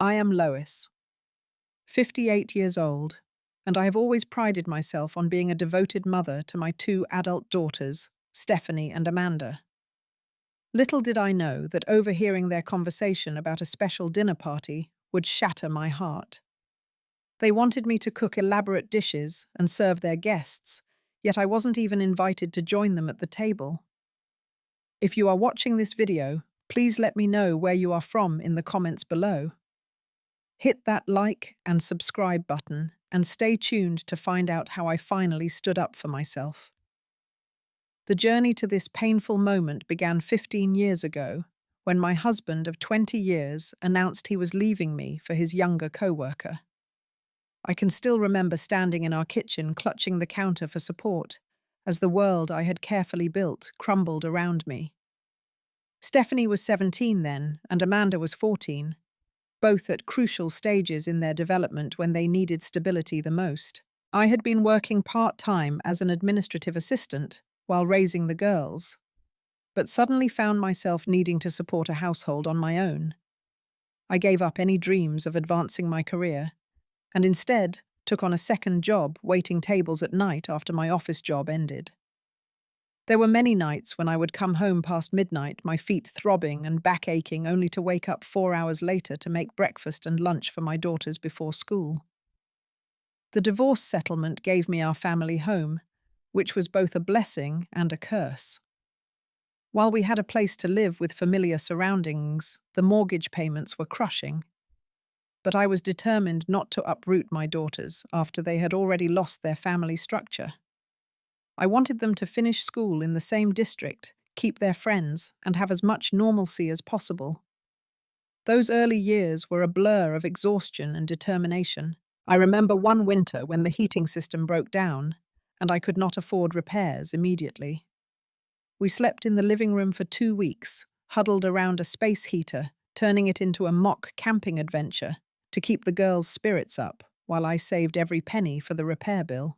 I am Lois, 58 years old, and I have always prided myself on being a devoted mother to my two adult daughters, Stephanie and Amanda. Little did I know that overhearing their conversation about a special dinner party would shatter my heart. They wanted me to cook elaborate dishes and serve their guests, yet I wasn't even invited to join them at the table. If you are watching this video, please let me know where you are from in the comments below. Hit that like and subscribe button and stay tuned to find out how I finally stood up for myself. The journey to this painful moment began 15 years ago when my husband of 20 years announced he was leaving me for his younger co-worker. I can still remember standing in our kitchen clutching the counter for support as the world I had carefully built crumbled around me. Stephanie was 17 then and Amanda was 14. Both at crucial stages in their development when they needed stability the most. I had been working part-time as an administrative assistant while raising the girls, but suddenly found myself needing to support a household on my own. I gave up any dreams of advancing my career, and instead took on a second job waiting tables at night after my office job ended. There were many nights when I would come home past midnight, my feet throbbing and back aching, only to wake up 4 hours later to make breakfast and lunch for my daughters before school. The divorce settlement gave me our family home, which was both a blessing and a curse. While we had a place to live with familiar surroundings, the mortgage payments were crushing. But I was determined not to uproot my daughters after they had already lost their family structure. I wanted them to finish school in the same district, keep their friends, and have as much normalcy as possible. Those early years were a blur of exhaustion and determination. I remember one winter when the heating system broke down, and I could not afford repairs immediately. We slept in the living room for 2 weeks, huddled around a space heater, turning it into a mock camping adventure to keep the girls' spirits up while I saved every penny for the repair bill.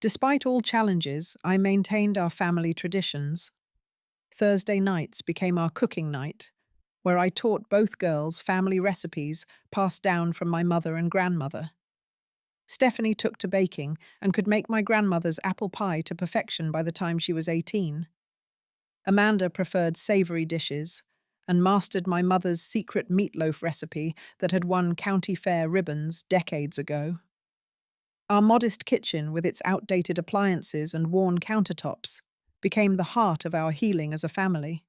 Despite all challenges, I maintained our family traditions. Thursday nights became our cooking night, where I taught both girls family recipes passed down from my mother and grandmother. Stephanie took to baking and could make my grandmother's apple pie to perfection by the time she was 18. Amanda preferred savory dishes and mastered my mother's secret meatloaf recipe that had won county fair ribbons decades ago. Our modest kitchen, with its outdated appliances and worn countertops, became the heart of our healing as a family.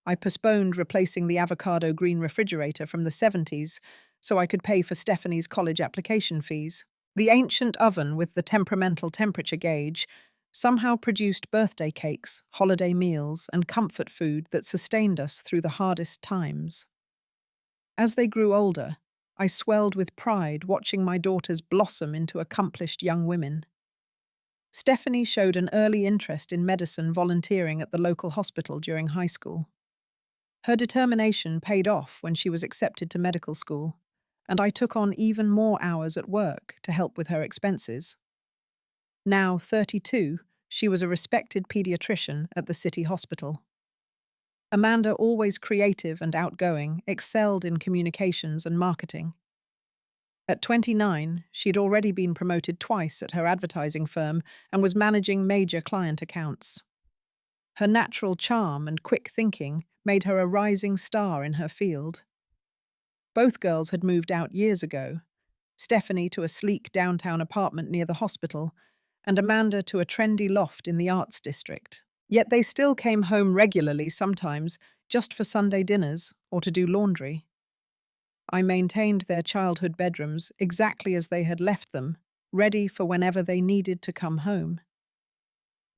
I postponed replacing the avocado green refrigerator from the 70s so I could pay for Stephanie's college application fees. The ancient oven with the temperamental temperature gauge somehow produced birthday cakes, holiday meals, and comfort food that sustained us through the hardest times. As they grew older, I swelled with pride watching my daughters blossom into accomplished young women. Stephanie showed an early interest in medicine, volunteering at the local hospital during high school. Her determination paid off when she was accepted to medical school, and I took on even more hours at work to help with her expenses. Now 32, she was a respected pediatrician at the city hospital. Amanda, always creative and outgoing, excelled in communications and marketing. At 29, she'd already been promoted twice at her advertising firm and was managing major client accounts. Her natural charm and quick thinking made her a rising star in her field. Both girls had moved out years ago, Stephanie to a sleek downtown apartment near the hospital, and Amanda to a trendy loft in the arts district. Yet they still came home regularly, sometimes just for Sunday dinners or to do laundry. I maintained their childhood bedrooms exactly as they had left them, ready for whenever they needed to come home.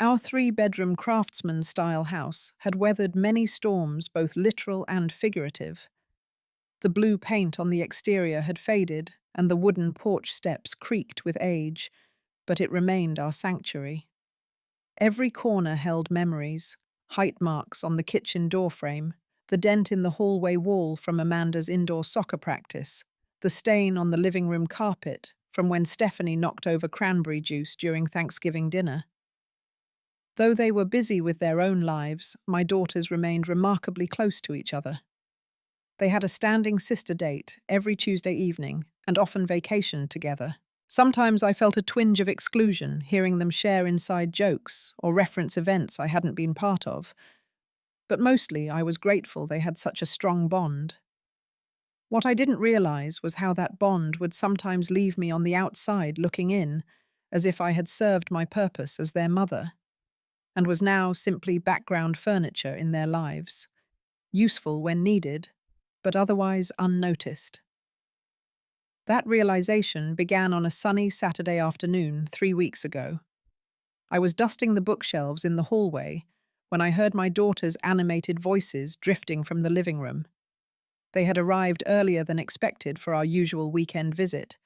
Our 3-bedroom craftsman-style house had weathered many storms, both literal and figurative. The blue paint on the exterior had faded, and the wooden porch steps creaked with age, but it remained our sanctuary. Every corner held memories: height marks on the kitchen doorframe, the dent in the hallway wall from Amanda's indoor soccer practice, the stain on the living room carpet from when Stephanie knocked over cranberry juice during Thanksgiving dinner. Though they were busy with their own lives, my daughters remained remarkably close to each other. They had a standing sister date every Tuesday evening and often vacationed together. Sometimes I felt a twinge of exclusion hearing them share inside jokes or reference events I hadn't been part of, but mostly I was grateful they had such a strong bond. What I didn't realize was how that bond would sometimes leave me on the outside looking in, as if I had served my purpose as their mother, and was now simply background furniture in their lives, useful when needed, but otherwise unnoticed. That realization began on a sunny Saturday afternoon 3 weeks ago. I was dusting the bookshelves in the hallway when I heard my daughter's animated voices drifting from the living room. They had arrived earlier than expected for our usual weekend visit,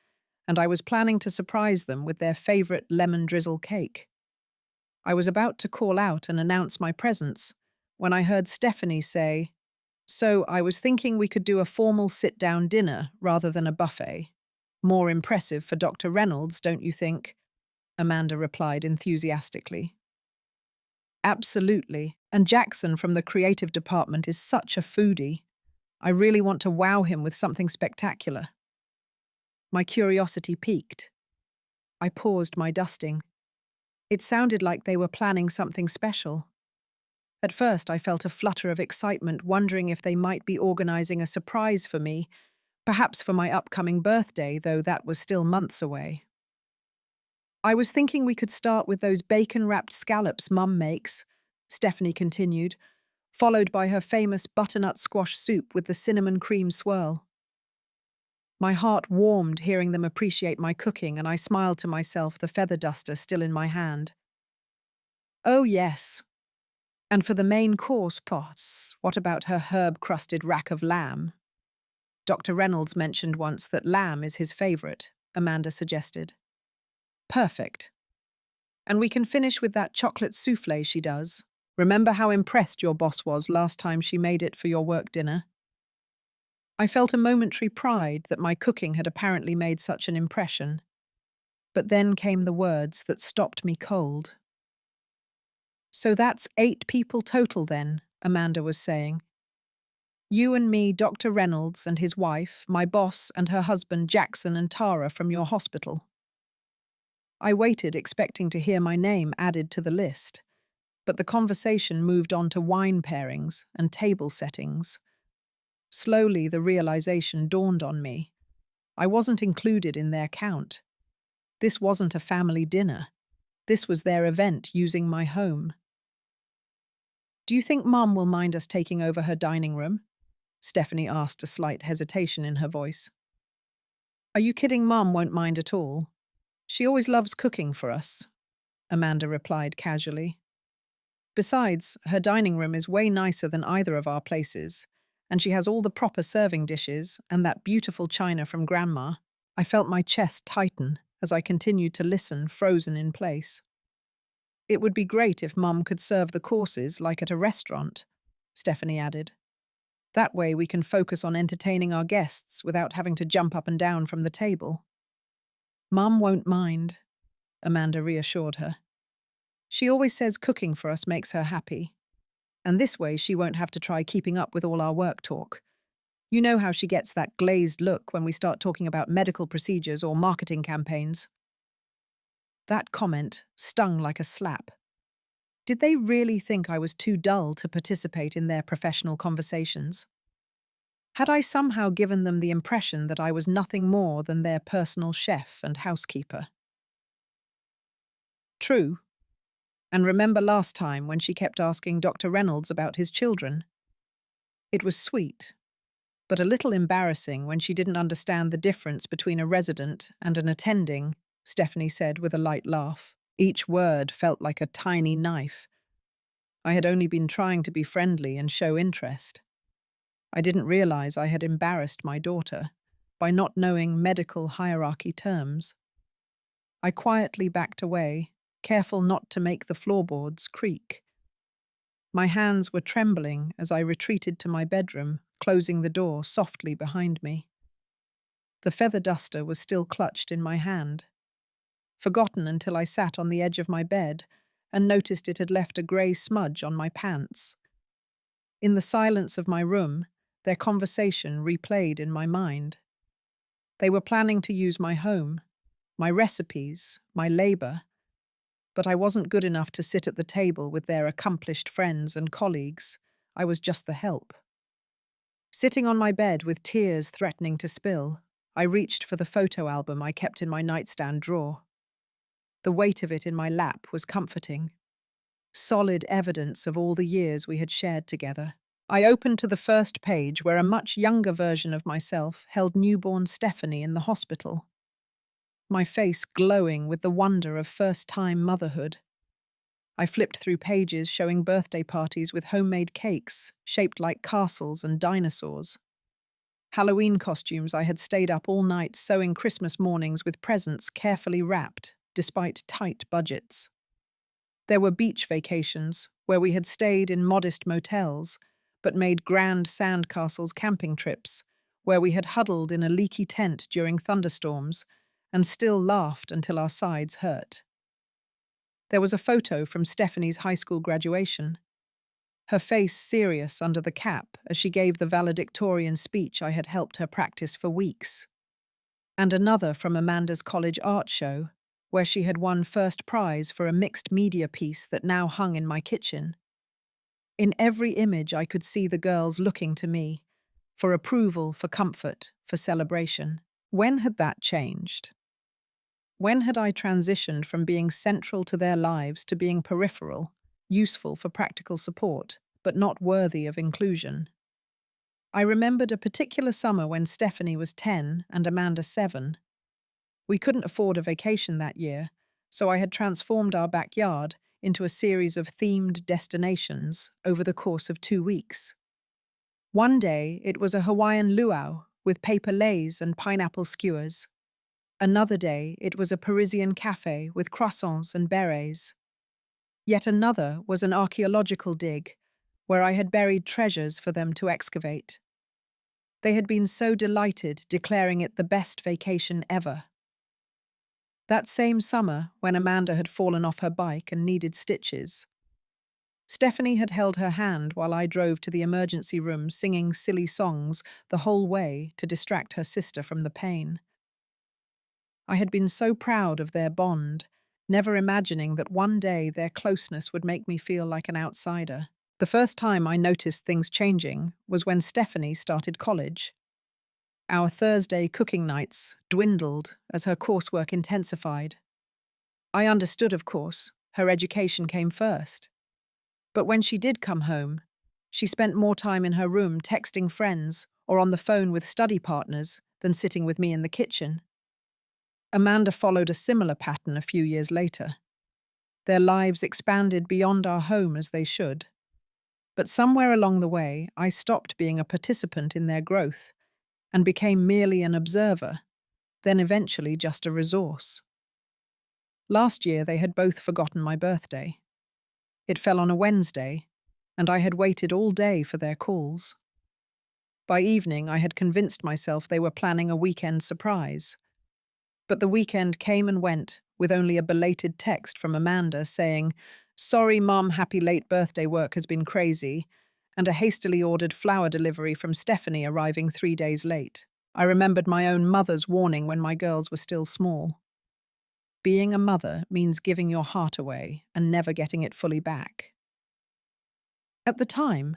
and I was planning to surprise them with their favorite lemon drizzle cake. I was about to call out and announce my presence when I heard Stephanie say, "So I was thinking we could do a formal sit-down dinner rather than a buffet. More impressive for Dr. Reynolds, don't you think?" Amanda replied enthusiastically. "Absolutely. And Jackson from the creative department is such a foodie. I really want to wow him with something spectacular." My curiosity piqued. I paused my dusting. It sounded like they were planning something special. At first, I felt a flutter of excitement, wondering if they might be organizing a surprise for me, perhaps for my upcoming birthday, though that was still months away. "I was thinking we could start with those bacon-wrapped scallops Mum makes," Stephanie continued, followed by her famous butternut squash soup with the cinnamon cream swirl. My heart warmed hearing them appreciate my cooking, and I smiled to myself, the feather duster still in my hand. "Oh, yes. And for the main course, pots, what about her herb-crusted rack of lamb? Dr. Reynolds mentioned once that lamb is his favorite," Amanda suggested. "Perfect. And we can finish with that chocolate souffle she does. Remember how impressed your boss was last time she made it for your work dinner?" I felt a momentary pride that my cooking had apparently made such an impression. But then came the words that stopped me cold. "So that's 8 people total then," Amanda was saying. "You and me, Dr. Reynolds and his wife, my boss and her husband Jackson and Tara from your hospital." I waited, expecting to hear my name added to the list, but the conversation moved on to wine pairings and table settings. Slowly, the realization dawned on me. I wasn't included in their count. This wasn't a family dinner. This was their event using my home. "Do you think Mum will mind us taking over her dining room?" Stephanie asked, a slight hesitation in her voice. "Are you kidding? Mum won't mind at all. She always loves cooking for us," Amanda replied casually. "Besides, her dining room is way nicer than either of our places, and she has all the proper serving dishes and that beautiful china from Grandma." I felt my chest tighten as I continued to listen, frozen in place. "It would be great if Mum could serve the courses like at a restaurant," Stephanie added. "That way we can focus on entertaining our guests without having to jump up and down from the table." "Mum won't mind," Amanda reassured her. "She always says cooking for us makes her happy. And this way she won't have to try keeping up with all our work talk. You know how she gets that glazed look when we start talking about medical procedures or marketing campaigns." That comment stung like a slap. Did they really think I was too dull to participate in their professional conversations? Had I somehow given them the impression that I was nothing more than their personal chef and housekeeper? True. And remember last time when she kept asking Dr. Reynolds about his children? It was sweet, but a little embarrassing when she didn't understand the difference between a resident and an attending, Stephanie said with a light laugh. Each word felt like a tiny knife. I had only been trying to be friendly and show interest. I didn't realize I had embarrassed my daughter by not knowing medical hierarchy terms. I quietly backed away, careful not to make the floorboards creak. My hands were trembling as I retreated to my bedroom, closing the door softly behind me. The feather duster was still clutched in my hand, forgotten until I sat on the edge of my bed and noticed it had left a grey smudge on my pants. In the silence of my room, Their conversation replayed in my mind. They were planning to use my home, my recipes, my labor, but I wasn't good enough to sit at the table with their accomplished friends and colleagues. I was just the help. Sitting on my bed with tears threatening to spill, I reached for the photo album I kept in my nightstand drawer. The weight of it in my lap was comforting, solid evidence of all the years we had shared together. I opened to the first page where a much younger version of myself held newborn Stephanie in the hospital, my face glowing with the wonder of first-time motherhood. I flipped through pages showing birthday parties with homemade cakes shaped like castles and dinosaurs. Halloween costumes I had stayed up all night sewing Christmas mornings with presents carefully wrapped, despite tight budgets. There were beach vacations, where we had stayed in modest motels, but made grand sandcastles camping trips, where we had huddled in a leaky tent during thunderstorms and still laughed until our sides hurt. There was a photo from Stephanie's high school graduation, her face serious under the cap as she gave the valedictorian speech I had helped her practice for weeks. And another from Amanda's college art show, where she had won first prize for a mixed media piece that now hung in my kitchen. In every image I could see the girls looking to me, for approval, for comfort, for celebration. When had that changed? When had I transitioned from being central to their lives to being peripheral, useful for practical support, but not worthy of inclusion? I remembered a particular summer when Stephanie was 10 and Amanda 7. We couldn't afford a vacation that year, so I had transformed our backyard into a series of themed destinations over the course of 2 weeks. One day, it was a Hawaiian luau with paper leis and pineapple skewers. Another day, it was a Parisian cafe with croissants and berets. Yet another was an archaeological dig, where I had buried treasures for them to excavate. They had been so delighted, declaring it the best vacation ever. That same summer, when Amanda had fallen off her bike and needed stitches, Stephanie had held her hand while I drove to the emergency room singing silly songs the whole way to distract her sister from the pain. I had been so proud of their bond, never imagining that one day their closeness would make me feel like an outsider. The first time I noticed things changing was when Stephanie started college. Our Thursday cooking nights dwindled as her coursework intensified. I understood, of course, her education came first. But when she did come home, she spent more time in her room texting friends or on the phone with study partners than sitting with me in the kitchen. Amanda followed a similar pattern a few years later. Their lives expanded beyond our home as they should. But somewhere along the way, I stopped being a participant in their growth and became merely an observer, then eventually just a resource. Last year, they had both forgotten my birthday. It fell on a Wednesday, and I had waited all day for their calls. By evening, I had convinced myself they were planning a weekend surprise. But the weekend came and went, with only a belated text from Amanda saying, "Sorry, Mom, happy late birthday, work has been crazy," and a hastily ordered flower delivery from Stephanie arriving 3 days late. I remembered my own mother's warning when my girls were still small. Being a mother means giving your heart away and never getting it fully back. At the time,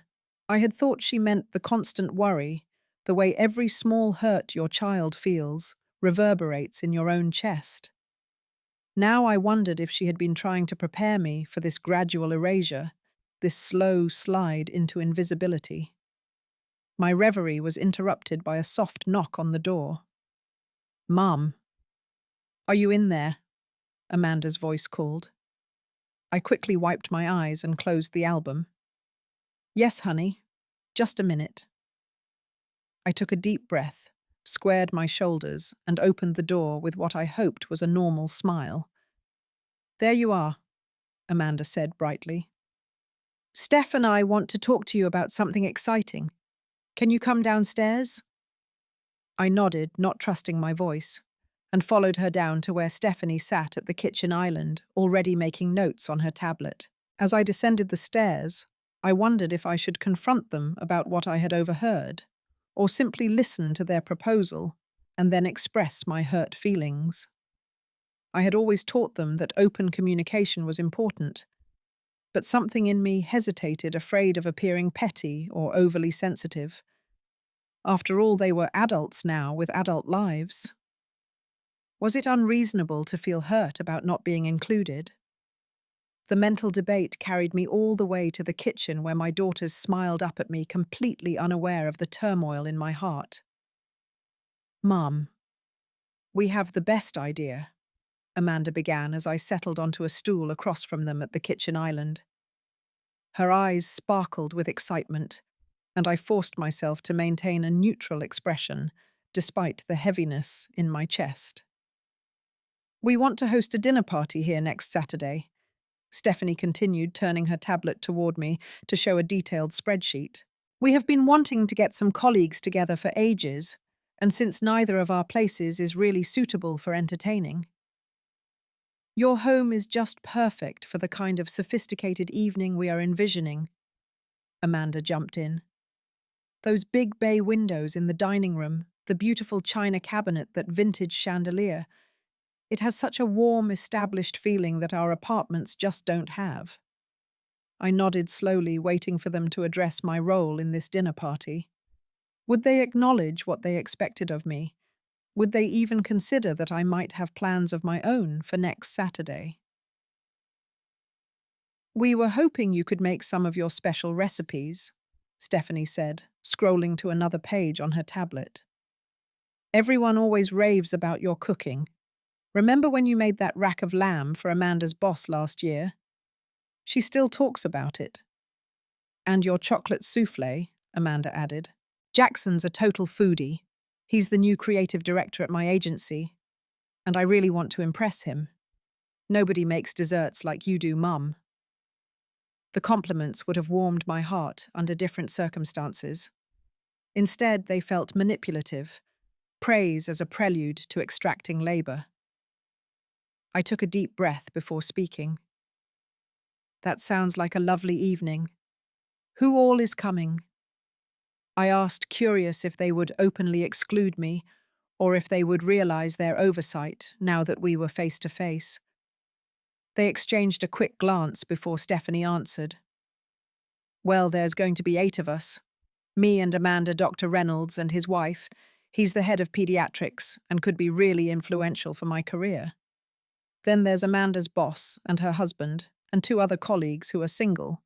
I had thought she meant the constant worry, the way every small hurt your child feels reverberates in your own chest. Now I wondered if she had been trying to prepare me for this gradual erasure, this slow slide into invisibility. My reverie was interrupted by a soft knock on the door. "Mom, are you in there?" Amanda's voice called. I quickly wiped my eyes and closed the album. "Yes, honey. Just a minute." I took a deep breath, squared my shoulders, and opened the door with what I hoped was a normal smile. "There you are," Amanda said brightly. "Steph and I want to talk to you about something exciting. Can you come downstairs?" I nodded, not trusting my voice, and followed her down to where Stephanie sat at the kitchen island, already making notes on her tablet. As I descended the stairs, I wondered if I should confront them about what I had overheard. or simply listen to their proposal and then express my hurt feelings. I had always taught them that open communication was important, but something in me hesitated, afraid of appearing petty or overly sensitive. After all, they were adults now with adult lives. Was it unreasonable to feel hurt about not being included? The mental debate carried me all the way to the kitchen where my daughters smiled up at me, completely unaware of the turmoil in my heart. "Mum, we have the best idea," Amanda began as I settled onto a stool across from them at the kitchen island. Her eyes sparkled with excitement, and I forced myself to maintain a neutral expression despite the heaviness in my chest. "We want to host a dinner party here next Saturday," Stephanie continued, turning her tablet toward me to show a detailed spreadsheet. "We have been wanting to get some colleagues together for ages, and since neither of our places is really suitable for entertaining, your home is just perfect for the kind of sophisticated evening we are envisioning," Amanda jumped in. "Those big bay windows in the dining room, the beautiful china cabinet, that vintage chandelier. It has such a warm, established feeling that our apartments just don't have." I nodded slowly, waiting for them to address my role in this dinner party. Would they acknowledge what they expected of me? Would they even consider that I might have plans of my own for next Saturday? "We were hoping you could make some of your special recipes," Stephanie said, scrolling to another page on her tablet. "Everyone always raves about your cooking. Remember when you made that rack of lamb for Amanda's boss last year? She still talks about it." "And your chocolate souffle," Amanda added. "Jackson's a total foodie. He's the new creative director at my agency, and I really want to impress him. Nobody makes desserts like you do, Mum." The compliments would have warmed my heart under different circumstances. Instead, they felt manipulative, praise as a prelude to extracting labor. I took a deep breath before speaking. "That sounds like a lovely evening. Who all is coming?" I asked, curious if they would openly exclude me, or if they would realize their oversight now that we were face to face. They exchanged a quick glance before Stephanie answered. "Well, there's going to be 8 of us. Me and Amanda, Dr. Reynolds, and his wife. He's the head of pediatrics and could be really influential for my career. Then there's Amanda's boss and her husband, and 2 other colleagues who are single.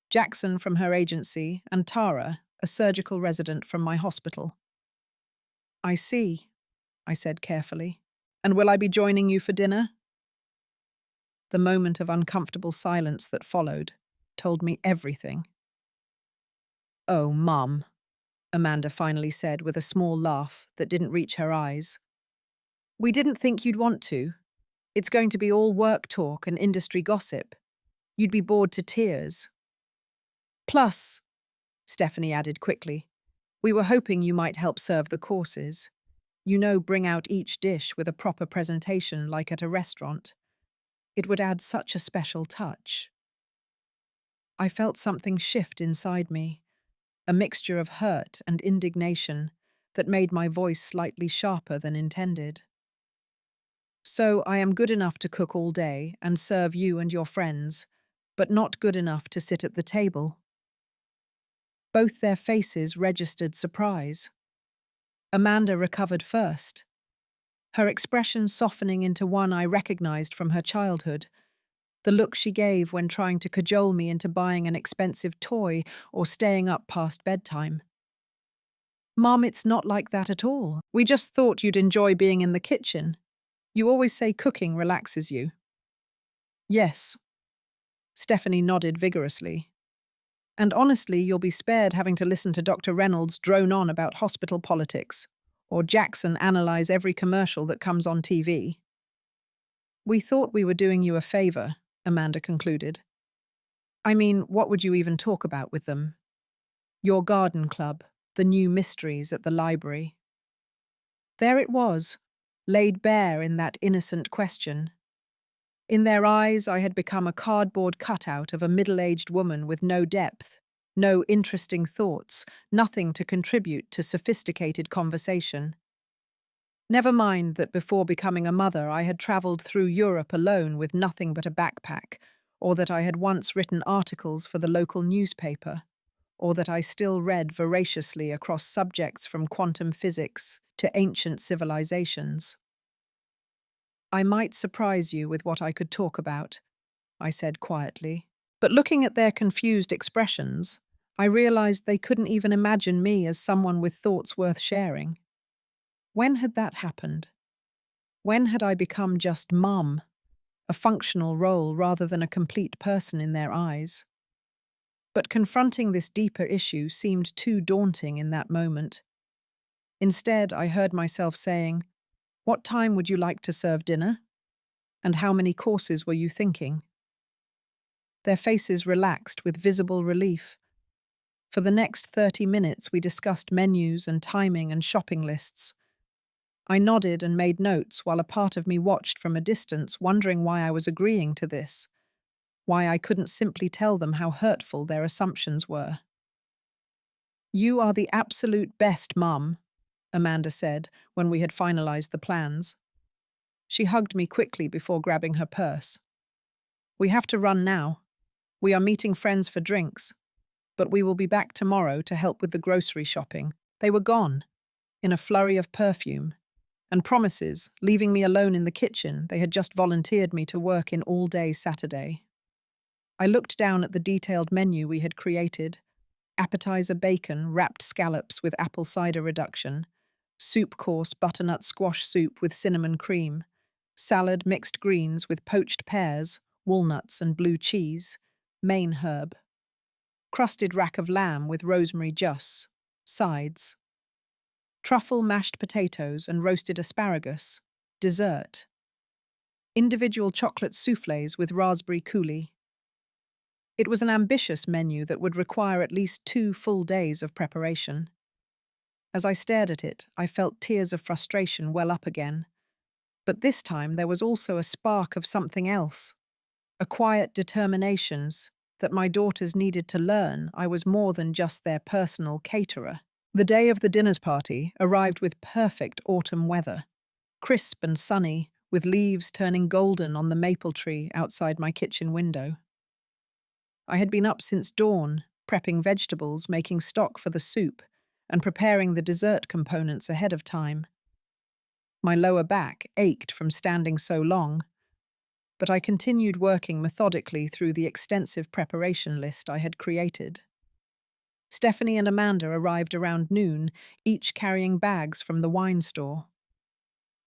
Jackson from her agency, and Tara, a surgical resident from my hospital." "I see," I said carefully. "And will I be joining you for dinner?" The moment of uncomfortable silence that followed told me everything. "Oh, Mum," Amanda finally said with a small laugh that didn't reach her eyes. "We didn't think you'd want to. It's going to be all work talk and industry gossip. You'd be bored to tears. Plus," Stephanie added quickly, "we were hoping you might help serve the courses. You know, bring out each dish with a proper presentation like at a restaurant. It would add such a special touch." I felt something shift inside me, a mixture of hurt and indignation that made my voice slightly sharper than intended. "So I am good enough to cook all day and serve you and your friends, but not good enough to sit at the table?" Both their faces registered surprise. Amanda recovered first, her expression softening into one I recognized from her childhood, the look she gave when trying to cajole me into buying an expensive toy or staying up past bedtime. "Mom, it's not like that at all. We just thought you'd enjoy being in the kitchen. You always say cooking relaxes you." "Yes." Stephanie nodded vigorously. "And honestly, you'll be spared having to listen to Dr. Reynolds drone on about hospital politics, or Jackson analyze every commercial that comes on TV. We thought we were doing you a favor," Amanda concluded. "I mean, what would you even talk about with them? Your garden club, the new mysteries at the library." There it was, laid bare in that innocent question. In their eyes, I had become a cardboard cutout of a middle-aged woman with no depth. No interesting thoughts, nothing to contribute to sophisticated conversation. Never mind that before becoming a mother, I had travelled through Europe alone with nothing but a backpack, or that I had once written articles for the local newspaper, or that I still read voraciously across subjects from quantum physics to ancient civilizations. I might surprise you with what I could talk about, I said quietly. But looking at their confused expressions, I realized they couldn't even imagine me as someone with thoughts worth sharing. When had that happened? When had I become just mum, a functional role rather than a complete person in their eyes? But confronting this deeper issue seemed too daunting in that moment. Instead, I heard myself saying, "What time would you like to serve dinner? And how many courses were you thinking?" Their faces relaxed with visible relief. For the next 30 minutes, we discussed menus and timing and shopping lists. I nodded and made notes while a part of me watched from a distance, wondering why I was agreeing to this, why I couldn't simply tell them how hurtful their assumptions were. "You are the absolute best, Mum," Amanda said when we had finalized the plans. She hugged me quickly before grabbing her purse. "We have to run now. We are meeting friends for drinks, but we will be back tomorrow to help with the grocery shopping." They were gone, in a flurry of perfume and promises, leaving me alone in the kitchen they had just volunteered me to work in all day Saturday. I looked down at the detailed menu we had created: appetizer bacon, wrapped scallops with apple cider reduction, soup course butternut squash soup with cinnamon cream, salad mixed greens with poached pears, walnuts and blue cheese, main herb, crusted rack of lamb with rosemary juice, sides, truffle mashed potatoes and roasted asparagus, dessert, individual chocolate soufflés with raspberry coulis. It was an ambitious menu that would require at least 2 full days of preparation. As I stared at it, I felt tears of frustration well up again. But this time there was also a spark of something else, a quiet determination that my daughters needed to learn I was more than just their personal caterer. The day of the dinner's party arrived with perfect autumn weather, crisp and sunny, with leaves turning golden on the maple tree outside my kitchen window. I had been up since dawn, prepping vegetables, making stock for the soup, and preparing the dessert components ahead of time. My lower back ached from standing so long, but I continued working methodically through the extensive preparation list I had created. Stephanie and Amanda arrived around noon, each carrying bags from the wine store.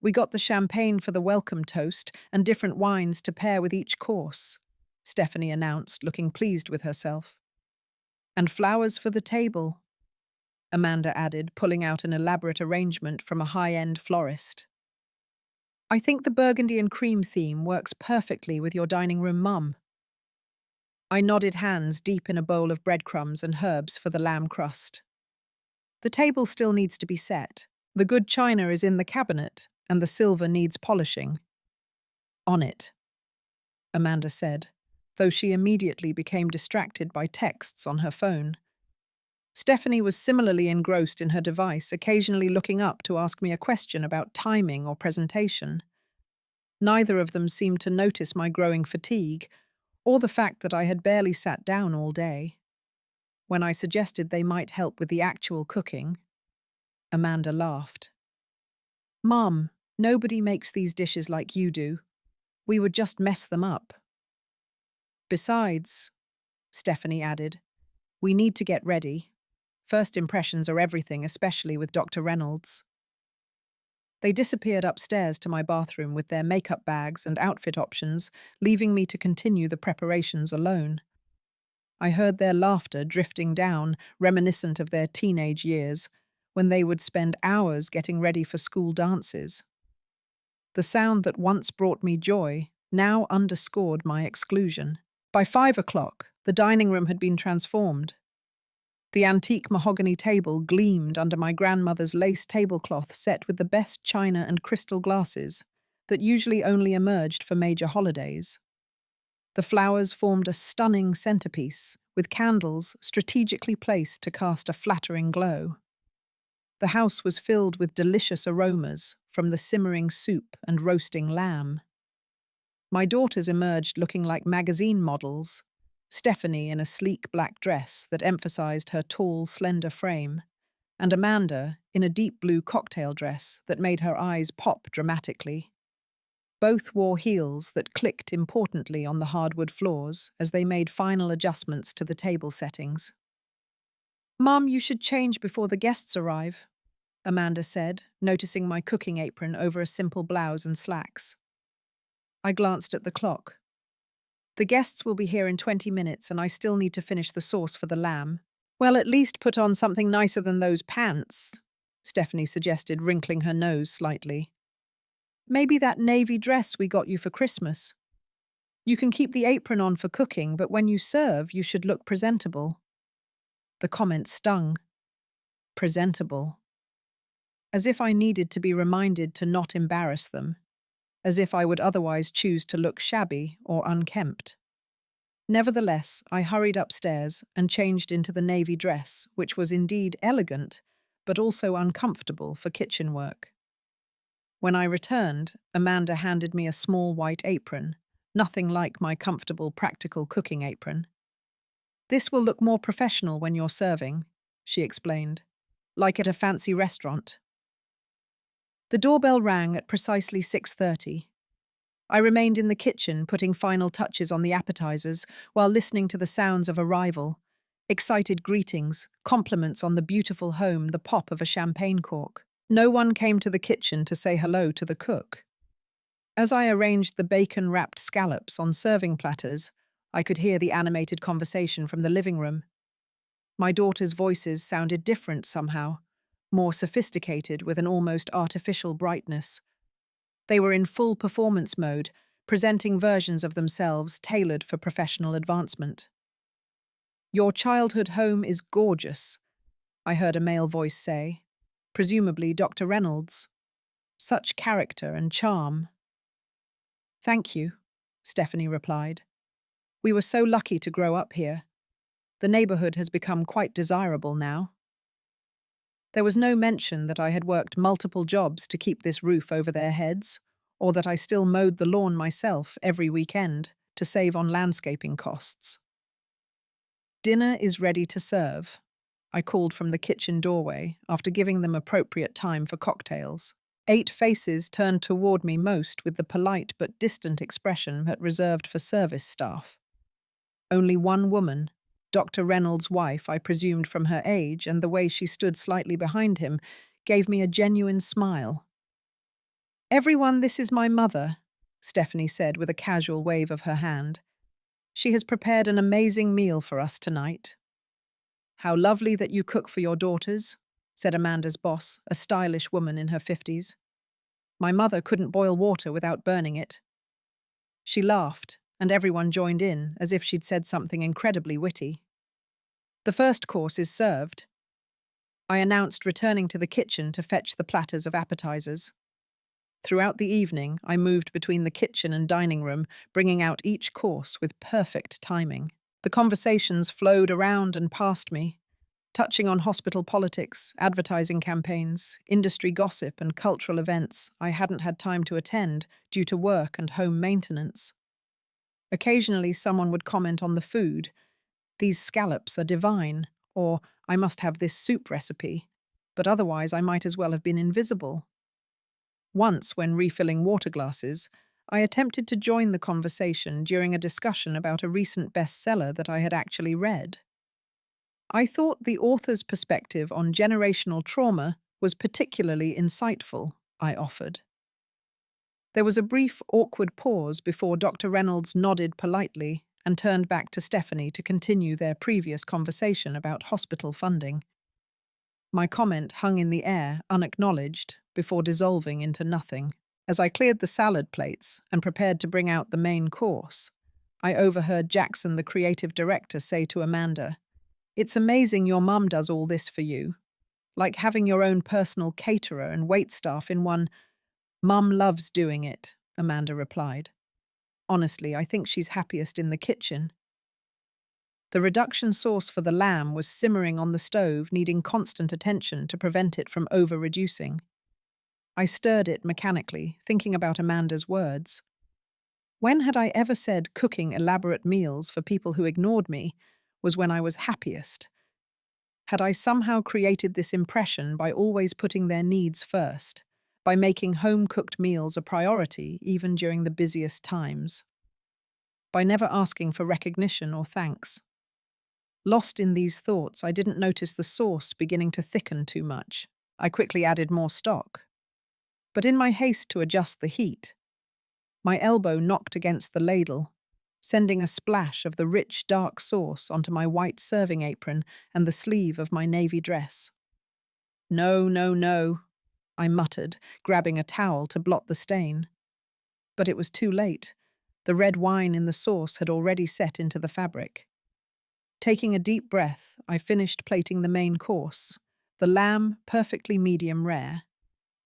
"We got the champagne for the welcome toast and different wines to pair with each course," Stephanie announced, looking pleased with herself. "And flowers for the table," Amanda added, pulling out an elaborate arrangement from a high-end florist. "I think the burgundy and cream theme works perfectly with your dining room, Mum." I nodded, hands deep in a bowl of breadcrumbs and herbs for the lamb crust. "The table still needs to be set. The good china is in the cabinet, and the silver needs polishing." "On it," Amanda said, though she immediately became distracted by texts on her phone. Stephanie was similarly engrossed in her device, occasionally looking up to ask me a question about timing or presentation. Neither of them seemed to notice my growing fatigue, or the fact that I had barely sat down all day. When I suggested they might help with the actual cooking, Amanda laughed. "Mum, nobody makes these dishes like you do. We would just mess them up." "Besides," Stephanie added, "we need to get ready. First impressions are everything, especially with Dr. Reynolds." They disappeared upstairs to my bathroom with their makeup bags and outfit options, leaving me to continue the preparations alone. I heard their laughter drifting down, reminiscent of their teenage years, when they would spend hours getting ready for school dances. The sound that once brought me joy now underscored my exclusion. By 5 o'clock, the dining room had been transformed. The antique mahogany table gleamed under my grandmother's lace tablecloth set with the best china and crystal glasses that usually only emerged for major holidays. The flowers formed a stunning centerpiece, with candles strategically placed to cast a flattering glow. The house was filled with delicious aromas from the simmering soup and roasting lamb. My daughters emerged looking like magazine models, Stephanie in a sleek black dress that emphasized her tall, slender frame, and Amanda in a deep blue cocktail dress that made her eyes pop dramatically. Both wore heels that clicked importantly on the hardwood floors as they made final adjustments to the table settings. "Mum, you should change before the guests arrive," Amanda said, noticing my cooking apron over a simple blouse and slacks. I glanced at the clock. "The guests will be here in 20 minutes and I still need to finish the sauce for the lamb." "Well, at least put on something nicer than those pants," Stephanie suggested, wrinkling her nose slightly. "Maybe that navy dress we got you for Christmas. You can keep the apron on for cooking, but when you serve, you should look presentable." The comment stung. Presentable. As if I needed to be reminded to not embarrass them. As if I would otherwise choose to look shabby or unkempt. Nevertheless, I hurried upstairs and changed into the navy dress, which was indeed elegant, but also uncomfortable for kitchen work. When I returned, Amanda handed me a small white apron, nothing like my comfortable, practical cooking apron. "This will look more professional when you're serving," she explained, "like at a fancy restaurant." The doorbell rang at precisely 6:30. I remained in the kitchen, putting final touches on the appetizers while listening to the sounds of arrival, excited greetings, compliments on the beautiful home, the pop of a champagne cork. No one came to the kitchen to say hello to the cook. As I arranged the bacon-wrapped scallops on serving platters, I could hear the animated conversation from the living room. My daughters' voices sounded different somehow, more sophisticated with an almost artificial brightness. They were in full performance mode, presenting versions of themselves tailored for professional advancement. "Your childhood home is gorgeous," I heard a male voice say, presumably Dr. Reynolds. "Such character and charm." "Thank you," Stephanie replied. "We were so lucky to grow up here. The neighborhood has become quite desirable now." There was no mention that I had worked multiple jobs to keep this roof over their heads, or that I still mowed the lawn myself every weekend to save on landscaping costs. "Dinner is ready to serve," I called from the kitchen doorway after giving them appropriate time for cocktails. 8 faces turned toward me, most with the polite but distant expression that reserved for service staff. Only one woman, Dr. Reynolds' wife, I presumed from her age and the way she stood slightly behind him, gave me a genuine smile. "Everyone, this is my mother," Stephanie said with a casual wave of her hand. "She has prepared an amazing meal for us tonight." "How lovely that you cook for your daughters," said Amanda's boss, a stylish woman in her 50s. "My mother couldn't boil water without burning it." She laughed, and everyone joined in, as if she'd said something incredibly witty. "The first course is served," I announced, returning to the kitchen to fetch the platters of appetizers. Throughout the evening, I moved between the kitchen and dining room, bringing out each course with perfect timing. The conversations flowed around and past me, touching on hospital politics, advertising campaigns, industry gossip, and cultural events I hadn't had time to attend due to work and home maintenance. Occasionally, someone would comment on the food. "These scallops are divine," or "I must have this soup recipe," but otherwise I might as well have been invisible. Once, when refilling water glasses, I attempted to join the conversation during a discussion about a recent bestseller that I had actually read. I thought the author's perspective on generational trauma was particularly insightful, I offered. There was a brief, awkward pause before Dr. Reynolds nodded politely and turned back to Stephanie to continue their previous conversation about hospital funding. My comment hung in the air, unacknowledged, before dissolving into nothing. As I cleared the salad plates and prepared to bring out the main course, I overheard Jackson, the creative director, say to Amanda, "It's amazing your mum does all this for you. Like having your own personal caterer and waitstaff in one." "Mum loves doing it," Amanda replied. "Honestly, I think she's happiest in the kitchen." The reduction sauce for the lamb was simmering on the stove, needing constant attention to prevent it from over-reducing. I stirred it mechanically, thinking about Amanda's words. When had I ever said cooking elaborate meals for people who ignored me was when I was happiest? Had I somehow created this impression by always putting their needs first, by making home-cooked meals a priority even during the busiest times, by never asking for recognition or thanks? Lost in these thoughts, I didn't notice the sauce beginning to thicken too much. I quickly added more stock. But in my haste to adjust the heat, my elbow knocked against the ladle, sending a splash of the rich, dark sauce onto my white serving apron and the sleeve of my navy dress. No, no, no, I muttered, grabbing a towel to blot the stain. But it was too late. The red wine in the sauce had already set into the fabric. Taking a deep breath, I finished plating the main course, the lamb perfectly medium rare,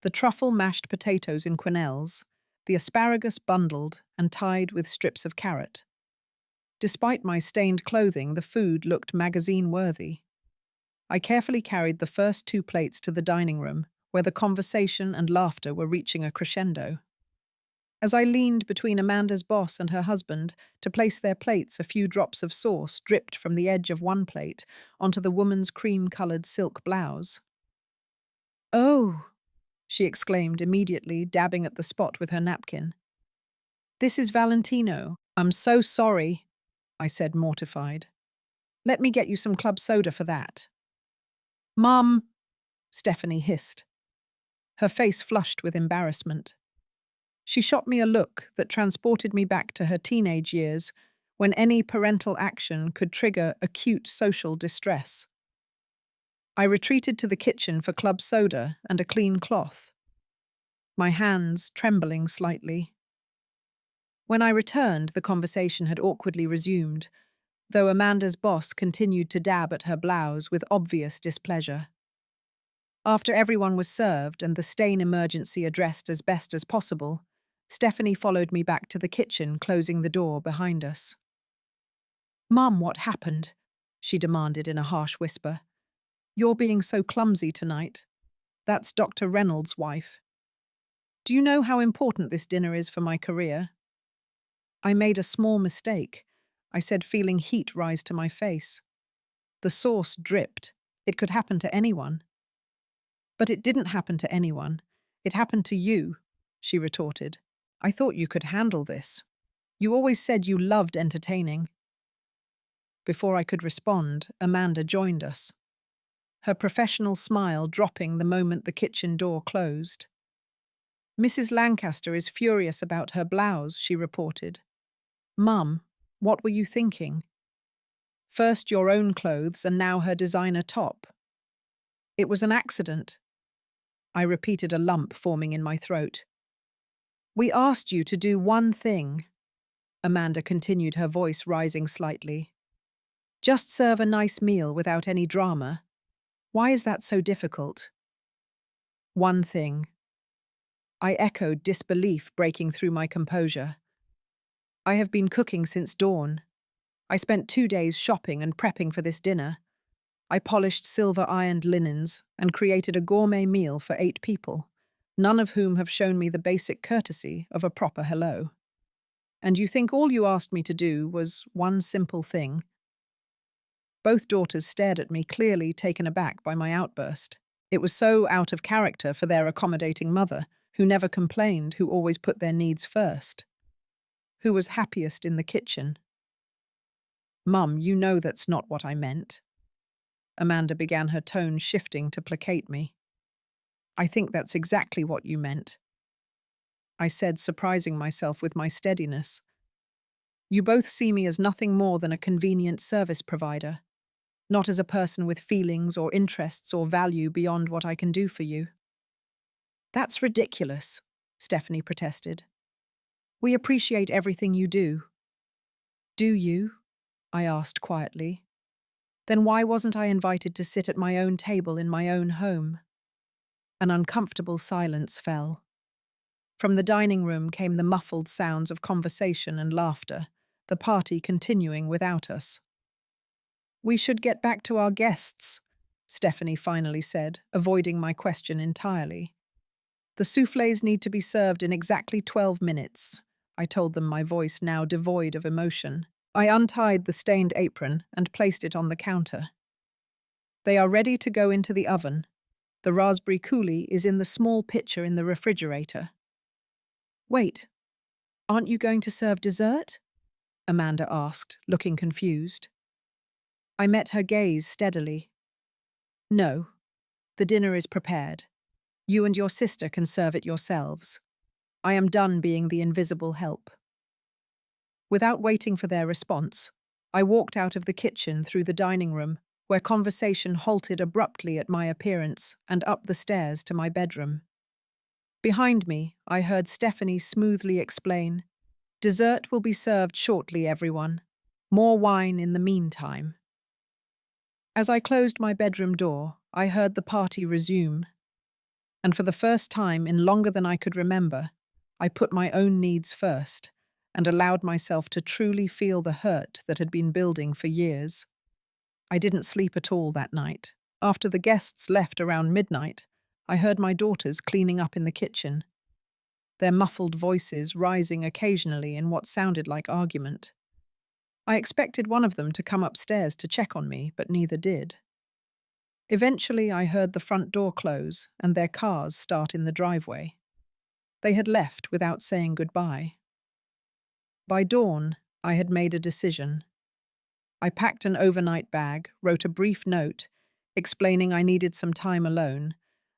the truffle mashed potatoes in quenelles, the asparagus bundled and tied with strips of carrot. Despite my stained clothing, the food looked magazine-worthy. I carefully carried the first 2 plates to the dining room, where the conversation and laughter were reaching a crescendo. As I leaned between Amanda's boss and her husband to place their plates, a few drops of sauce dripped from the edge of one plate onto the woman's cream-colored silk blouse. "Oh!" she exclaimed immediately, dabbing at the spot with her napkin. "This is Valentino. I'm so sorry," I said, mortified. "Let me get you some club soda for that." "Mum," Stephanie hissed, her face flushed with embarrassment. She shot me a look that transported me back to her teenage years, when any parental action could trigger acute social distress. I retreated to the kitchen for club soda and a clean cloth, my hands trembling slightly. When I returned, the conversation had awkwardly resumed, though Amanda's boss continued to dab at her blouse with obvious displeasure. After everyone was served and the stain emergency addressed as best as possible, Stephanie followed me back to the kitchen, closing the door behind us. "Mum, what happened?" she demanded in a harsh whisper. "You're being so clumsy tonight. That's Dr. Reynolds' wife. Do you know how important this dinner is for my career?" I made a small mistake, I said, feeling heat rise to my face. The sauce dripped. It could happen to anyone. "But it didn't happen to anyone. It happened to you," she retorted. "I thought you could handle this. You always said you loved entertaining." Before I could respond, Amanda joined us, her professional smile dropping the moment the kitchen door closed. "Mrs. Lancaster is furious about her blouse," she reported. "Mum, what were you thinking? First your own clothes and now her designer top." "It was an accident." I repeated, a lump forming in my throat. "We asked you to do one thing," Amanda continued, her voice rising slightly. "Just serve a nice meal without any drama. Why is that so difficult?" "One thing." I echoed, disbelief breaking through my composure. "I have been cooking since dawn. I spent 2 days shopping and prepping for this dinner. I polished silver-ironed linens and created a gourmet meal for 8 people, none of whom have shown me the basic courtesy of a proper hello. And you think all you asked me to do was one simple thing?" Both daughters stared at me, clearly taken aback by my outburst. It was so out of character for their accommodating mother, who never complained, who always put their needs first, who was happiest in the kitchen. "Mum, you know that's not what I meant." Amanda began, her tone shifting to placate me. "I think that's exactly what you meant," I said, surprising myself with my steadiness. "You both see me as nothing more than a convenient service provider, not as a person with feelings or interests or value beyond what I can do for you." "That's ridiculous," Stephanie protested. "We appreciate everything you do." "Do you?" I asked quietly. "Then why wasn't I invited to sit at my own table in my own home?" An uncomfortable silence fell. From the dining room came the muffled sounds of conversation and laughter, the party continuing without us. We should get back to our guests, Stephanie finally said, avoiding my question entirely. The soufflés need to be served in exactly 12 minutes, I told them, my voice now devoid of emotion. I untied the stained apron and placed it on the counter. They are ready to go into the oven. The raspberry coulis is in the small pitcher in the refrigerator. Wait, aren't you going to serve dessert? Amanda asked, looking confused. I met her gaze steadily. No, the dinner is prepared. You and your sister can serve it yourselves. I am done being the invisible help. Without waiting for their response, I walked out of the kitchen through the dining room, where conversation halted abruptly at my appearance, and up the stairs to my bedroom. Behind me, I heard Stephanie smoothly explain, "Dessert will be served shortly, everyone. More wine in the meantime." As I closed my bedroom door, I heard the party resume, and for the first time in longer than I could remember, I put my own needs first and allowed myself to truly feel the hurt that had been building for years. I didn't sleep at all that night. After the guests left around midnight, I heard my daughters cleaning up in the kitchen, their muffled voices rising occasionally in what sounded like argument. I expected one of them to come upstairs to check on me, but neither did. Eventually, I heard the front door close and their cars start in the driveway. They had left without saying goodbye. By dawn, I had made a decision. I packed an overnight bag, wrote a brief note explaining I needed some time alone,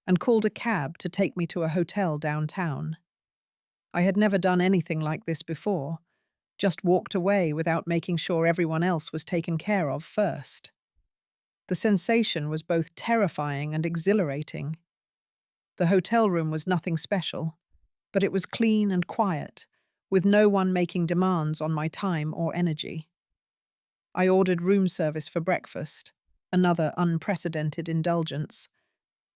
and called a cab to take me to a hotel downtown. I had never done anything like this before, just walked away without making sure everyone else was taken care of first. The sensation was both terrifying and exhilarating. The hotel room was nothing special, but it was clean and quiet, with no one making demands on my time or energy. I ordered room service for breakfast, another unprecedented indulgence,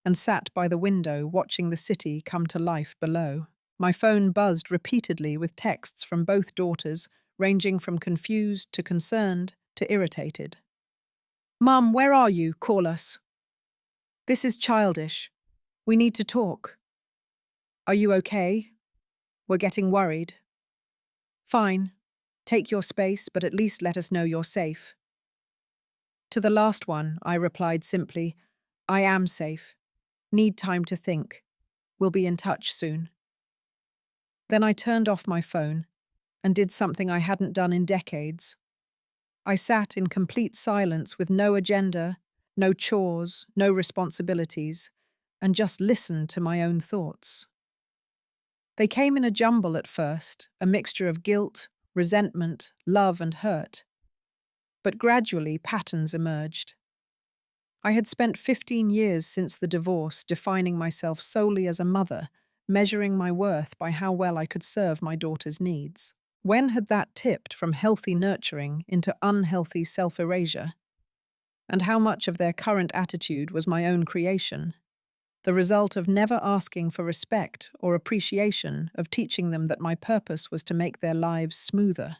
and sat by the window watching the city come to life below. My phone buzzed repeatedly with texts from both daughters, ranging from confused to concerned to irritated. "Mum, where are you? Call us." "This is childish. We need to talk." "Are you okay? We're getting worried." "Fine. Take your space, but at least let us know you're safe." To the last one, I replied simply, "I am safe. Need time to think. We'll be in touch soon." Then I turned off my phone and did something I hadn't done in decades. I sat in complete silence with no agenda, no chores, no responsibilities, and just listened to my own thoughts. They came in a jumble at first, a mixture of guilt, resentment, love, and hurt. But gradually patterns emerged. I had spent 15 years since the divorce defining myself solely as a mother, measuring my worth by how well I could serve my daughter's needs. When had that tipped from healthy nurturing into unhealthy self-erasure? And how much of their current attitude was my own creation? The result of never asking for respect or appreciation, of teaching them that my purpose was to make their lives smoother.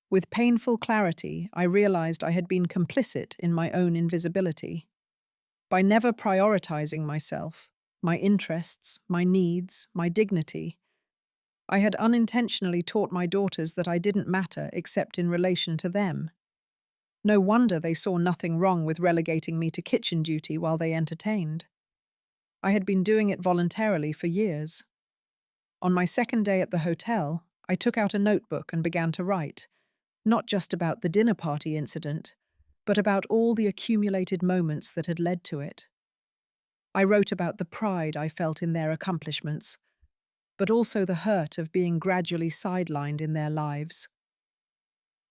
With painful clarity, I realized I had been complicit in my own invisibility. By never prioritizing myself, my interests, my needs, my dignity, I had unintentionally taught my daughters that I didn't matter except in relation to them. No wonder they saw nothing wrong with relegating me to kitchen duty while they entertained. I had been doing it voluntarily for years. On my second day at the hotel, I took out a notebook and began to write, not just about the dinner party incident, but about all the accumulated moments that had led to it. I wrote about the pride I felt in their accomplishments, but also the hurt of being gradually sidelined in their lives.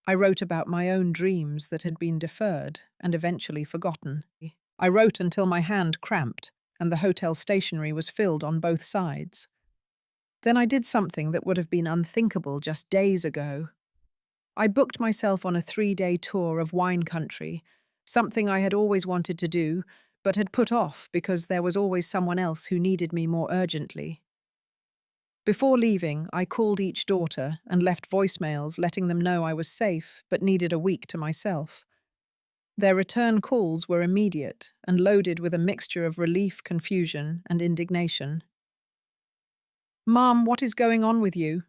I wrote about my own dreams that had been deferred and eventually forgotten. I wrote until my hand cramped and the hotel stationery was filled on both sides. Then I did something that would have been unthinkable just days ago. I booked myself on a 3-day tour of wine country, something I had always wanted to do, but had put off because there was always someone else who needed me more urgently. Before leaving, I called each daughter and left voicemails letting them know I was safe but needed a week to myself. Their return calls were immediate and loaded with a mixture of relief, confusion, and indignation. "Mom, what is going on with you?"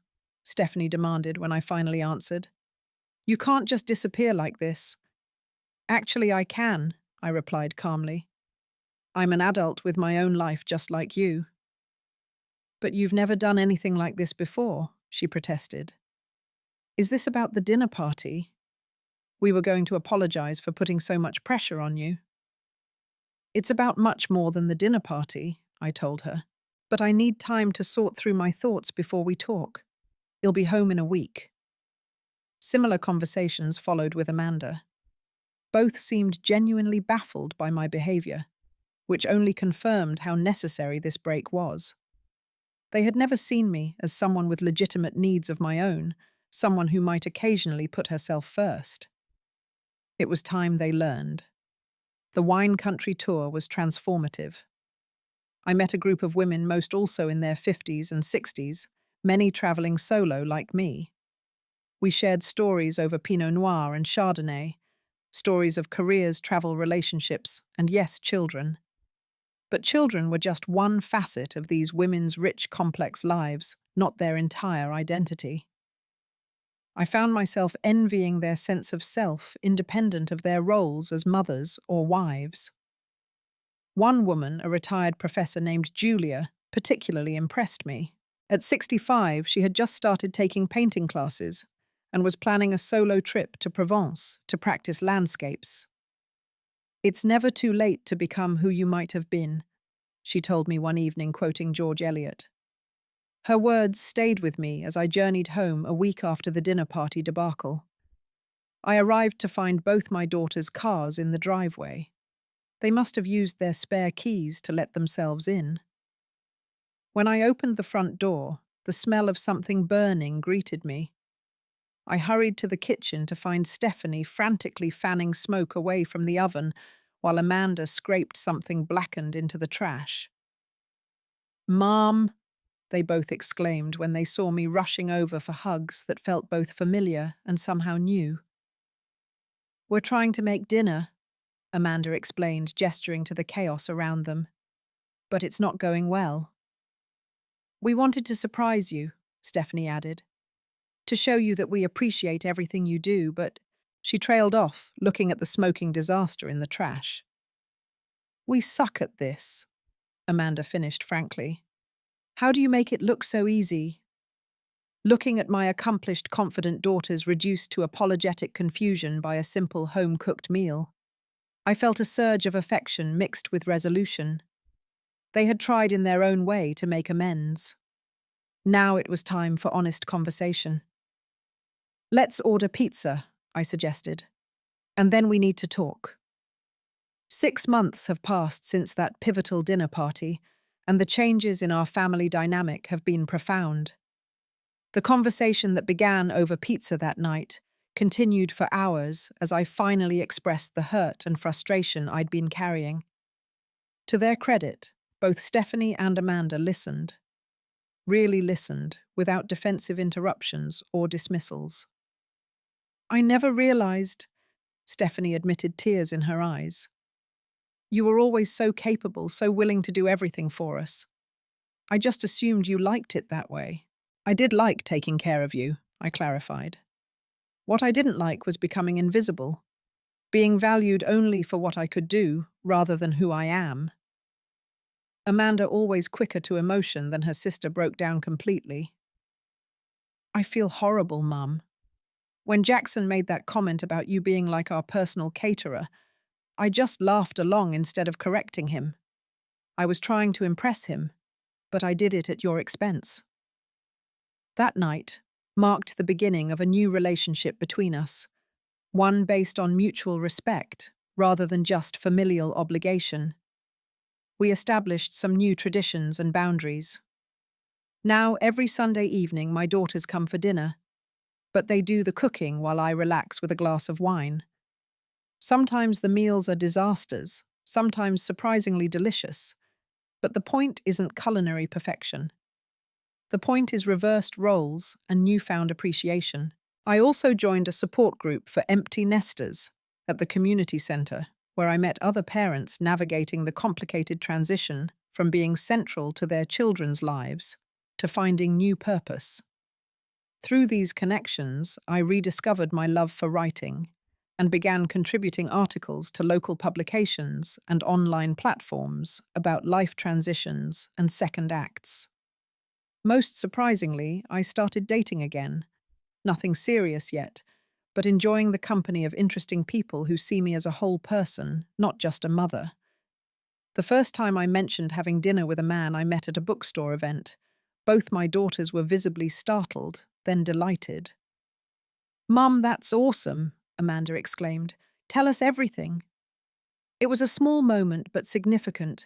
Stephanie demanded when I finally answered. "You can't just disappear like this." "Actually, I can," I replied calmly. "I'm an adult with my own life just like you." "But you've never done anything like this before," she protested. "Is this about the dinner party? We were going to apologize for putting so much pressure on you." "It's about much more than the dinner party," I told her. "But I need time to sort through my thoughts before we talk. You'll be home in a week." Similar conversations followed with Amanda. Both seemed genuinely baffled by my behavior, which only confirmed how necessary this break was. They had never seen me as someone with legitimate needs of my own, someone who might occasionally put herself first. It was time they learned. The wine country tour was transformative. I met a group of women, most also in their 50s and 60s, many traveling solo like me. We shared stories over Pinot Noir and Chardonnay, stories of careers, travel, relationships, and yes, children. But children were just one facet of these women's rich, complex lives, not their entire identity. I found myself envying their sense of self, independent of their roles as mothers or wives. One woman, a retired professor named Julia, particularly impressed me. At 65, she had just started taking painting classes and was planning a solo trip to Provence to practice landscapes. "It's never too late to become who you might have been," she told me one evening, quoting George Eliot. Her words stayed with me as I journeyed home a week after the dinner party debacle. I arrived to find both my daughters' cars in the driveway. They must have used their spare keys to let themselves in. When I opened the front door, the smell of something burning greeted me. I hurried to the kitchen to find Stephanie frantically fanning smoke away from the oven while Amanda scraped something blackened into the trash. "Mom," they both exclaimed when they saw me rushing over for hugs that felt both familiar and somehow new. "We're trying to make dinner," Amanda explained, gesturing to the chaos around them. "But it's not going well." "We wanted to surprise you," Stephanie added, "to show you that we appreciate everything you do, but—" She trailed off, looking at the smoking disaster in the trash. "We suck at this," Amanda finished frankly. "How do you make it look so easy?" Looking at my accomplished, confident daughters reduced to apologetic confusion by a simple home-cooked meal, I felt a surge of affection mixed with resolution. They had tried in their own way to make amends. Now it was time for honest conversation. "Let's order pizza," I suggested. "And then we need to talk." 6 months have passed since that pivotal dinner party, and the changes in our family dynamic have been profound. The conversation that began over pizza that night continued for hours as I finally expressed the hurt and frustration I'd been carrying. To their credit, both Stephanie and Amanda listened. Really listened, without defensive interruptions or dismissals. "I never realized," Stephanie admitted, tears in her eyes. "You were always so capable, so willing to do everything for us. I just assumed you liked it that way." "I did like taking care of you," I clarified. "What I didn't like was becoming invisible, being valued only for what I could do rather than who I am." Amanda, always quicker to emotion than her sister, broke down completely. "I feel horrible, Mum. When Jackson made that comment about you being like our personal caterer, I just laughed along instead of correcting him. I was trying to impress him, but I did it at your expense." That night marked the beginning of a new relationship between us, one based on mutual respect rather than just familial obligation. We established some new traditions and boundaries. Now, every Sunday evening, my daughters come for dinner, but they do the cooking while I relax with a glass of wine. Sometimes the meals are disasters, sometimes surprisingly delicious, but the point isn't culinary perfection. The point is reversed roles and newfound appreciation. I also joined a support group for empty nesters, at the community center, where I met other parents navigating the complicated transition from being central to their children's lives to finding new purpose. Through these connections, I rediscovered my love for writing and began contributing articles to local publications and online platforms about life transitions and second acts. Most surprisingly, I started dating again. Nothing serious yet, but enjoying the company of interesting people who see me as a whole person, not just a mother. The first time I mentioned having dinner with a man I met at a bookstore event, both my daughters were visibly startled, then delighted. "Mum, that's awesome," Amanda exclaimed. "Tell us everything." It was a small moment but significant.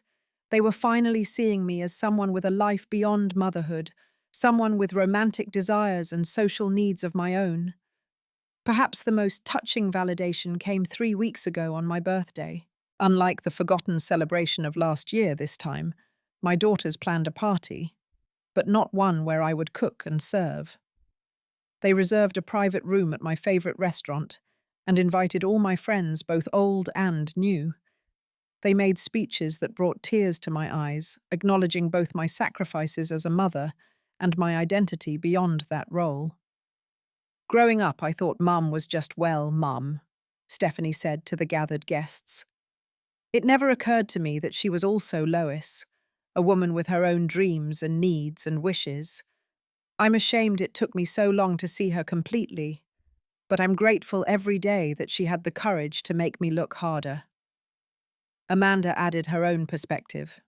They were finally seeing me as someone with a life beyond motherhood, someone with romantic desires and social needs of my own. Perhaps the most touching validation came 3 weeks ago on my birthday. Unlike the forgotten celebration of last year this time, my daughters planned a party, but not one where I would cook and serve. They reserved a private room at my favorite restaurant and invited all my friends, both old and new. They made speeches that brought tears to my eyes, acknowledging both my sacrifices as a mother and my identity beyond that role. "Growing up, I thought Mum was just, well, Mum," Stephanie said to the gathered guests. "It never occurred to me that she was also Lois, a woman with her own dreams and needs and wishes. I'm ashamed it took me so long to see her completely, but I'm grateful every day that she had the courage to make me look harder." Amanda added her own perspective.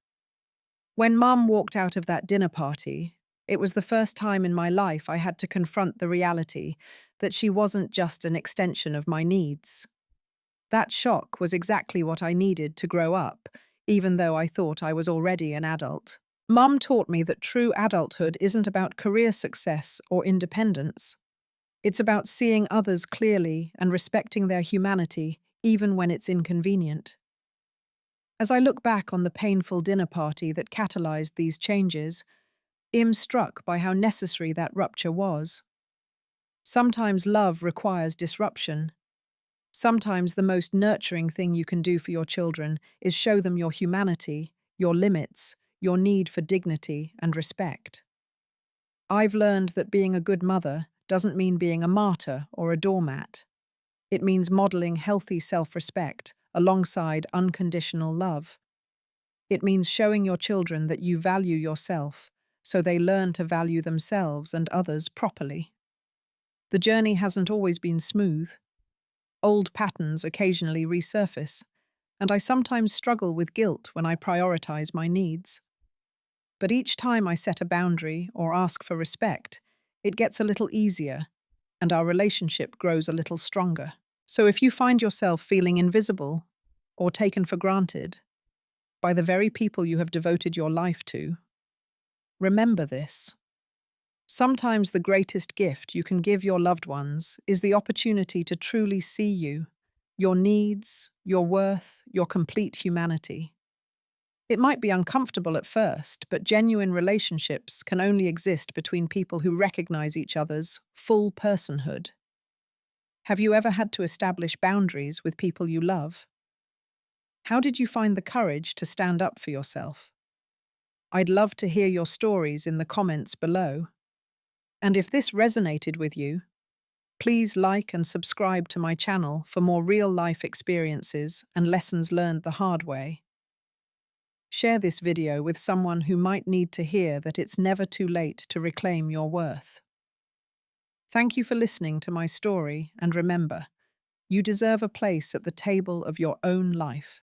"When Mum walked out of that dinner party, it was the first time in my life I had to confront the reality that she wasn't just an extension of my needs. That shock was exactly what I needed to grow up, even though I thought I was already an adult. Mum taught me that true adulthood isn't about career success or independence. It's about seeing others clearly and respecting their humanity, even when it's inconvenient." As I look back on the painful dinner party that catalyzed these changes, I'm struck by how necessary that rupture was. Sometimes love requires disruption. Sometimes the most nurturing thing you can do for your children is show them your humanity, your limits, your need for dignity and respect. I've learned that being a good mother doesn't mean being a martyr or a doormat. It means modeling healthy self-respect alongside unconditional love. It means showing your children that you value yourself, so they learn to value themselves and others properly. The journey hasn't always been smooth. Old patterns occasionally resurface, and I sometimes struggle with guilt when I prioritize my needs. But each time I set a boundary or ask for respect, it gets a little easier, and our relationship grows a little stronger. So if you find yourself feeling invisible or taken for granted by the very people you have devoted your life to, remember this. Sometimes the greatest gift you can give your loved ones is the opportunity to truly see you, your needs, your worth, your complete humanity. It might be uncomfortable at first, but genuine relationships can only exist between people who recognize each other's full personhood. Have you ever had to establish boundaries with people you love? How did you find the courage to stand up for yourself? I'd love to hear your stories in the comments below. And if this resonated with you, please like and subscribe to my channel for more real-life experiences and lessons learned the hard way. Share this video with someone who might need to hear that it's never too late to reclaim your worth. Thank you for listening to my story, and remember, you deserve a place at the table of your own life.